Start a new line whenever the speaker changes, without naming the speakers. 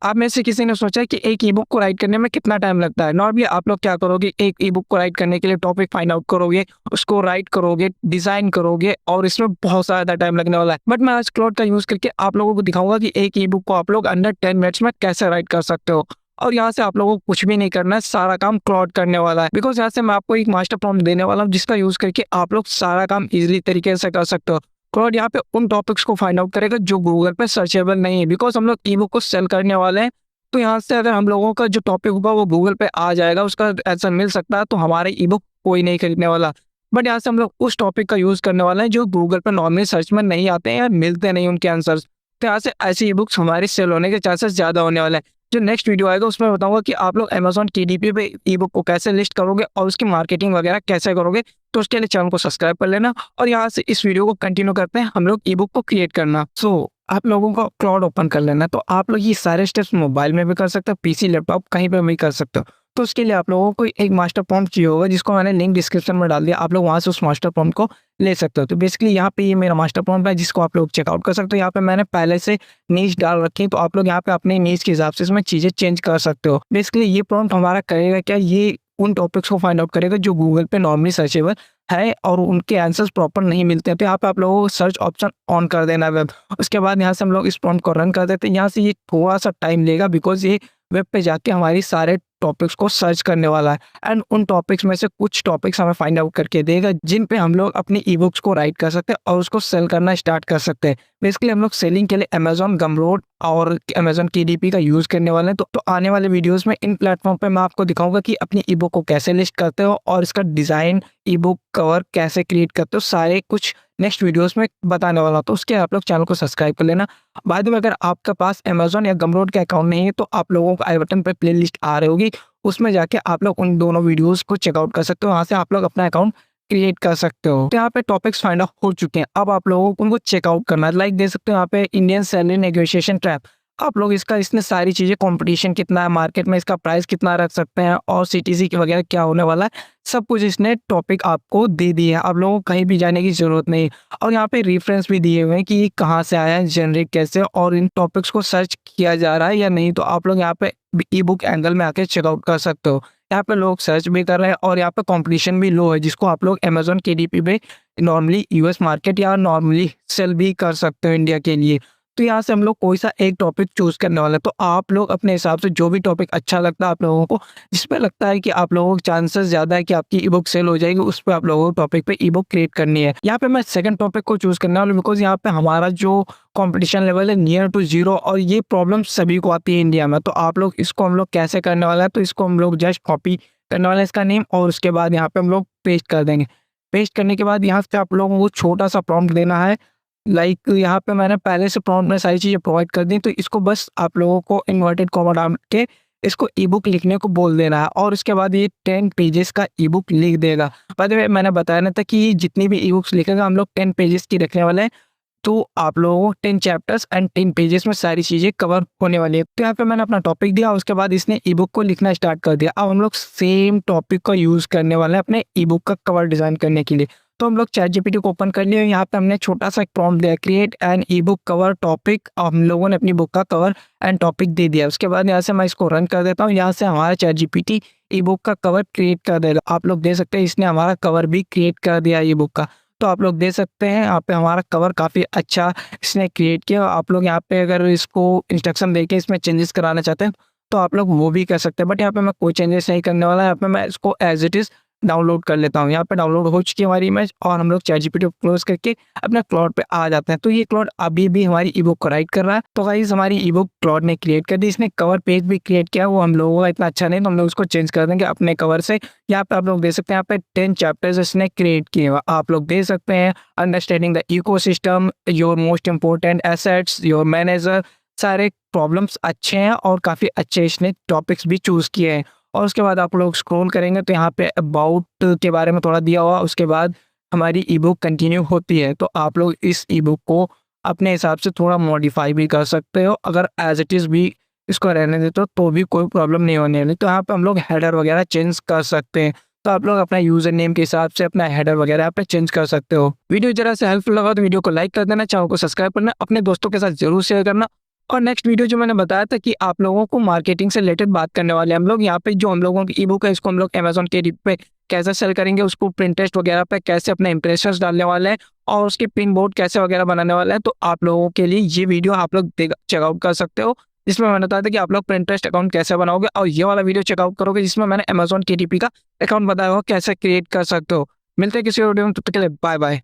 आप में से किसी ने सोचा है कि एक ई बुक को राइट करने में कितना टाइम लगता है? नॉर्मली आप लोग क्या करोगे, एक ई बुक को राइट करने के लिए टॉपिक फाइंड आउट करोगे, उसको राइट करोगे, डिज़ाइन करोगे और इसमें बहुत ज़्यादा टाइम लगने वाला है। बट मैं आज क्लॉड का यूज़ करके आप लोगों को दिखाऊँगा कि एक ई बुक को आप लोग अंडर 10 मिनट्स में कैसे राइट कर सकते हो। और यहाँ से आप लोगों को कुछ भी नहीं करना है, सारा काम क्लॉड करने वाला है। बिकॉज़ यहाँ से मैं आपको एक मास्टर प्रॉम्प्ट देने वाला हूँ जिसका यूज़ करके आप लोग सारा काम ईज़िली तरीके से कर सकते हो। क्लॉड यहाँ पे उन टॉपिक्स को फाइंड आउट करेगा जो गूगल पे सर्चेबल नहीं है। बिकॉज़ हम लोग ई बुक को सेल करने वाले हैं, तो यहाँ से अगर हम लोगों का जो टॉपिक होगा वो गूगल पे आ जाएगा, उसका आंसर मिल सकता है, तो हमारे ई बुक कोई नहीं खरीदने वाला। बट यहाँ से हम लोग उस टॉपिक का यूज़ करने वाले हैं जो गूगल पे नॉर्मली सर्च में नहीं आते हैं या मिलते नहीं उनके आंसर्स। तो यहाँ से ऐसी ई बुक्स हमारी सेल होने के चांसेस ज़्यादा होने वाले हैं। जो नेक्स्ट वीडियो आएगा उसमें बताऊंगा कि आप लोग अमेज़न टीडीपी पे ई बुक को कैसे लिस्ट करोगे और उसकी मार्केटिंग वगैरह कैसे करोगे। तो उसके लिए चैनल को सब्सक्राइब कर लेना और यहाँ से इस वीडियो को कंटिन्यू करते हैं हम लोग ई बुक को क्रिएट करना। आप लोगों को क्लाउड ओपन कर लेना, तो आप लोग ये सारे स्टेप्स मोबाइल में भी कर सकते हो, पीसी, लैपटॉप कहीं पे भी कर सकते हो। तो उसके लिए आप लोगों को एक मास्टर प्रॉम्प्ट चाहिए होगा जिसको मैंने लिंक डिस्क्रिप्शन में डाल दिया, आप लोग वहाँ से उस मास्टर प्रॉम्प्ट को ले सकते हो। तो बेसिकली यहाँ पे ये मेरा मास्टर प्रॉम्प्ट है जिसको आप लोग चेकआउट कर सकते हो। यहाँ पे मैंने पहले से नीच डाल रखी है, तो आप लोग यहाँ पे अपने नीच के हिसाब से इसमें चीज़ें चेंज कर सकते हो। बेसिकली ये प्रॉम्प्ट हमारा करेगा क्या, ये उन टॉपिक्स को फाइंड आउट करेगा जो गूगल पे नॉर्मली सर्चेबल है और उनके आंसर्स प्रॉपर नहीं मिलते हैं। तो यहाँ पे आप लोगों को सर्च ऑप्शन ऑन कर देना है वेब। उसके बाद यहाँ से हम लोग इस प्रॉम्प्ट को रन कर देते हैं। यहाँ से ये थोड़ा सा टाइम लेगा बिकॉज़ ये वेब पे जाके हमारी सारे टॉपिक्स को सर्च करने वाला है एंड उन टॉपिक्स में से कुछ टॉपिक्स हमें फाइंड आउट करके देगा जिन पे हम लोग अपनी ई बुक्स को राइट कर सकते हैं और उसको सेल करना स्टार्ट कर सकते हैं। बेसिकली हम लोग सेलिंग के लिए अमेज़न गमरोड और अमेज़न टीडीपी का यूज़ करने वाले हैं। तो आने वाले वीडियोज़ में इन प्लेटफॉर्म पे मैं आपको दिखाऊंगा कि अपनी ई बुक को कैसे लिस्ट करते हो और इसका डिज़ाइन, ई बुक कवर कैसे क्रिएट करते हो, सारे कुछ नेक्स्ट वीडियोज़ में बताने वाला हूँ। तो उसके आप लोग चैनल को सब्सक्राइब कर लेना। बाद में अगर आपके पास अमेज़न या गमरोड का अकाउंट नहीं है तो आप लोगों को आई बटन पे प्लेलिस्ट आ रही होगी, उसमें जाके आप लोग उन दोनों वीडियोज़ को चेकआउट कर सकते हो। वहाँ से आप लोग अपना अकाउंट क्रिएट कर सकते हो। तो यहाँ पे टॉपिक्स फाइंड आउट हो चुके हैं, अब आप लोगों को उनको चेकआउट करना है। लाइक देख सकते हो यहाँ पे इंडियन सैलरी नेगोशिएशन ट्रैप। आप लोग इसने सारी चीज़ें, कंपटीशन कितना है मार्केट में, इसका प्राइस कितना रख सकते हैं और सीटीसी की वगैरह क्या होने वाला है, सब कुछ इसने टॉपिक आपको दे दिया है। आप लोगों को कहीं भी जाने की ज़रूरत नहीं। और यहाँ पे रेफरेंस भी दिए हुए हैं कि ये कहाँ से आया है, जनरेट कैसे और इन टॉपिक्स को सर्च किया जा रहा है या नहीं। तो आप लोग यहाँ पे ई बुक एंगल में आके चेकआउट कर सकते हो। यहाँ पे लोग सर्च भी कर रहे हैं और यहाँ पे कंपटीशन भी लो है जिसको आप लोग अमेज़न केडीपी पे नॉर्मली यूएस मार्केट या नॉर्मली सेल भी कर सकते हो इंडिया के लिए। तो यहाँ से हम लोग कोई सा एक टॉपिक चूज़ करने वाले हैं। तो आप लोग अपने हिसाब से जो भी टॉपिक अच्छा लगता है आप लोगों को, जिसमें लगता है कि आप लोगों को चांसेस ज़्यादा है कि आपकी ई बुक सेल हो जाएगी, उस पे आप लोगों को टॉपिक पे ई बुक क्रिएट करनी है। यहाँ पे मैं सेकंड टॉपिक को चूज़ करने वाला हूँ बिकॉज़ यहाँ पे हमारा जो कंपटीशन लेवल है नियर टू ज़ीरो और ये प्रॉब्लम सभी को आती है इंडिया में। तो आप लोग इसको हम लोग कैसे करने वाला है, तो इसको हम लोग जस्ट कॉपी करने वाला है इसका नेम और उसके बाद यहाँ पे हम लोग पेस्ट कर देंगे। पेस्ट करने के बाद यहाँ से आप लोगों को छोटा सा प्रॉम्प्ट देना है। लाइक यहाँ पे मैंने पहले से प्रॉम्प्ट में सारी चीज़ें प्रोवाइड कर दी, तो इसको बस आप लोगों को इन्वर्टेड कॉमा डाल के इसको ई बुक लिखने को बोल देना है और उसके बाद ये 10 पेजेस का ई बुक लिख देगा। बाय द वे मैंने बताया ना था कि जितनी भी ई बुक्स लिखेगा हम लोग 10 पेजेस की रखने वाले हैं। तो आप लोगों को 10 चैप्टर्स एंड 10 पेजेस में सारी चीज़ें कवर होने वाली है। तो यहाँ पे मैंने अपना टॉपिक दिया, उसके बाद इसने ई बुक को लिखना स्टार्ट कर दिया। अब हम लोग सेम टॉपिक का यूज़ करने वाले हैं अपने ई बुक का कवर डिज़ाइन करने के लिए। तो हम लोग चैट जीपीटी को ओपन कर लिए। यहाँ पे हमने छोटा सा एक प्रॉम्प्ट दिया, create an ebook cover topic. हम लोगों ने अपनी बुक का कवर एंड टॉपिक दे दिया। उसके बाद यहाँ से मैं इसको रन कर देता हूँ। यहाँ से हमारा चैट जीपीटी ई बुक का कवर क्रिएट कर देगा। आप लोग देख सकते हैं इसने हमारा कवर भी क्रिएट कर दिया ई बुक का। तो आप लोग देख सकते हैं यहाँ पे हमारा कवर काफ़ी अच्छा इसने क्रिएट किया। आप लोग यहाँ पे अगर इसको इंस्ट्रक्शन देके इसमें चेंजेस कराना चाहते हैं तो आप लोग वो भी कर सकते हैं। बट यहाँ पे मैं कोई चेंजेस नहीं करने वाला। यहाँ पे मैं इसको एज इट इज़ डाउनलोड कर लेता हूँ। यहाँ पे डाउनलोड हो चुकी है हमारी इमेज और हम लोग चैट जीपीटी को क्लोज करके अपने क्लाउड पे आ जाते हैं। तो ये क्लाउड अभी भी हमारी ई बुक को राइट कर रहा है। तो गाइस हमारी ई बुक क्लाउड ने क्रिएट कर दी। इसने कवर पेज भी क्रिएट किया, वो हम लोगों का इतना अच्छा नहीं, तो हम लोग उसको चेंज कर देंगे अपने कवर से। यहाँ पे आप लोग देख सकते हैं यहाँ पे 10 चैप्टर्स इसने क्रिएट किए हुए आप लोग देख सकते हैं। Understanding the ecosystem, your most important assets, your manager, सारे प्रॉब्लम्स अच्छे हैं और काफ़ी अच्छे इसने टॉपिक्स भी चूज़ किए हैं। और उसके बाद आप लोग स्क्रॉल करेंगे तो यहाँ पे अबाउट के बारे में थोड़ा दिया हुआ, उसके बाद हमारी ई बुक कंटिन्यू होती है। तो आप लोग इस ई बुक को अपने हिसाब से थोड़ा मॉडिफाई भी कर सकते हो। अगर एज इट इज़ भी इसको रहने देते हो तो भी कोई प्रॉब्लम नहीं होने वाली। तो यहाँ पे हम लोग हेडर वगैरह चेंज कर सकते हैं। तो आप लोग अपना यूज़र नेम के हिसाब से अपना हेडर वगैरह यहाँ पे चेंज कर सकते हो। वीडियो जरा से हेल्पफुल लगा तो वीडियो को लाइक कर देना, चैनल को सब्सक्राइब करना, अपने दोस्तों के साथ जरूर शेयर करना और नेक्स्ट वीडियो जो मैंने बताया था कि आप लोगों को मार्केटिंग से रिलेटेड बात करने वाले हैं हम लोग। यहाँ पे जो हम लोगों की ई बुक है इसको हम लोग अमेजोन के पे कैसे सेल करेंगे, उसको प्रिंटेस्ट वगैरह पे कैसे अपने इंप्रेशंस डालने वाले हैं और उसके पिन बोर्ड कैसे वगैरह बनाने वाले हैं। तो आप लोगों के लिए ये वीडियो आप लोग चेकआउट कर सकते हो, जिसमें मैंने बताया था कि आप लोग प्रिंटेस्ट अकाउंट कैसे बनाओगे, और ये वाला वीडियो चेकआउट करोगे जिसमें मैंने अमेजोन के का अकाउंट बताया हुआ कैसे क्रिएट कर सकते हो। मिलते हैं किसी वीडियो में, तब तक के लिए बाय बाय।